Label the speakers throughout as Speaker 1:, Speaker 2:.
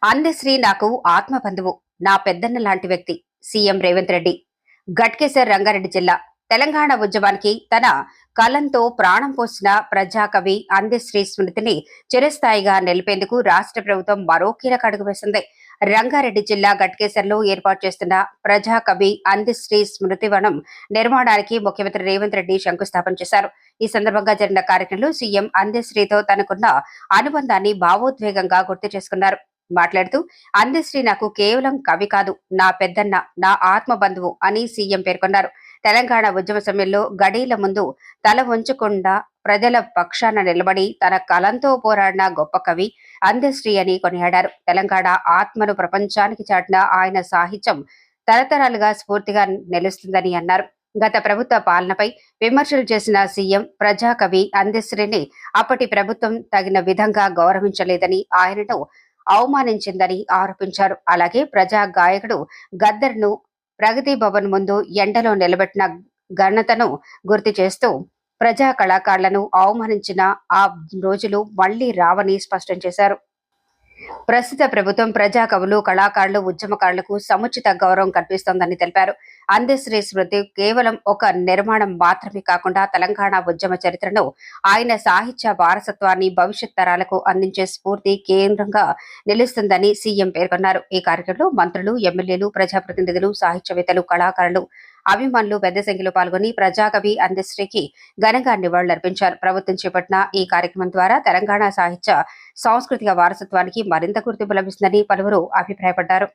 Speaker 1: అందశ్రీ నాకు ఆత్మ బంధువు, నా పెద్దన్న లాంటి వ్యక్తి. సీఎం రేవంత్ రెడ్డి. గట్కేసర్ రంగారెడ్డి జిల్లా. తెలంగాణ ఉద్యమానికి తన కలంతో ప్రాణం పోసిన ప్రజాకవి అందశ్రీ స్మృతిని చిరస్థాయిగా నిలిపేందుకు రాష్ట్ర ప్రభుత్వం మరో కీలక అడుగు వేసింది. రంగారెడ్డి జిల్లా గట్కేసర్లో ఏర్పాటు చేస్తున్న ప్రజాకవి అందశ్రీ స్మృతి వనం నిర్మాణానికి ముఖ్యమంత్రి రేవంత్ రెడ్డి శంకుస్థాపన చేశారు. ఈ సందర్భంగా జరిగిన కార్యక్రమంలో సీఎం అందశ్రీతో తనకున్న అనుబంధాన్ని భావోద్వేగంగా గుర్తు చేసుకున్నారు. మాట్లాడుతూ అందశ్రీ నాకు కేవలం కవి కాదు, నా పెద్దన్న, నా ఆత్మ బంధువు అని సీఎం పేర్కొన్నారు. తెలంగాణ ఉద్యమ సమయంలో గడీల ముందు తల వంచకుండా ప్రజల పక్షాన నిలబడి తన కలంతో పోరాడిన గొప్ప కవి అందశ్రీ అని కొనియాడారు. తెలంగాణ ఆత్మను ప్రపంచానికి చాటిన ఆయన సాహిత్యం తరతరాలుగా స్ఫూర్తిగా నిలుస్తుందని అన్నారు. గత ప్రభుత్వ పాలనపై విమర్శలు చేసిన సీఎం ప్రజాకవి అందశ్రీని అప్పటి ప్రభుత్వం తగిన విధంగా గౌరవించలేదని, ఆయనను అవమానించిందని ఆరోపించారు. అలాగే ప్రజా గాయకుడు గద్దర్ను ప్రగతి భవన్ ముందు ఎండలో నిలబెట్టిన ఘనతను గుర్తు చేస్తూ ప్రజా కళాకారులను అవమానించిన ఆ రోజులు మళ్లీ రావని స్పష్టం చేశారు. ప్రస్తుత ప్రభుత్వం ప్రజా కవులు, కళాకారులు, ఉద్యమకారులకు సముచిత గౌరవం కల్పిస్తోందని తెలిపారు. అందశ్రీ స్మృతి కేవలం ఒక నిర్మాణం మాత్రమే కాకుండా తెలంగాణ ఉద్యమ చరిత్రను, ఆయన సాహిత్య వారసత్వాన్ని భవిష్యత్ తరాలకు అందించే స్ఫూర్తి కేంద్రంగా నిలుస్తుందని సీఎం పేర్కొన్నారు. ఈ కార్యక్రమంలో మంత్రులు, ఎమ్మెల్యేలు, ప్రజాప్రతినిధులు, సాహిత్యవేత్తలు, కళాకారులు, అభిమానులు పెద్ద సంఖ్యలో పాల్గొని ప్రజాకవి అందశ్రీకి ఘనంగా నివాళులర్పించారు. ప్రభుత్వం చేపట్టిన ఈ కార్యక్రమం ద్వారా తెలంగాణ సాహిత్య, సాంస్కృతిక వారసత్వానికి మరింత గుర్తింపు లభిస్తుందని పలువురు అభిప్రాయపడ్డారు.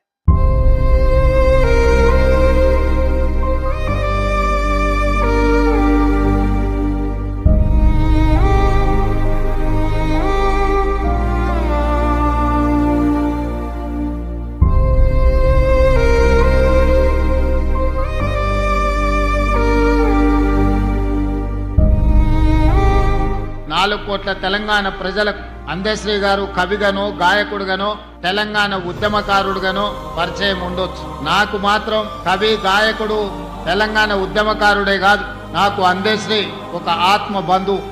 Speaker 2: నాలుగు కోట్ల తెలంగాణ ప్రజలకు అందశ్రీ గారు కవిగానో, గాయకుడుగానో, తెలంగాణ ఉద్యమకారుడుగానో పరిచయం ఉండొచ్చు. నాకు మాత్రం కవి, గాయకుడు, తెలంగాణ ఉద్యమకారుడే కాదు, నాకు అందశ్రీ ఒక ఆత్మ బంధువు.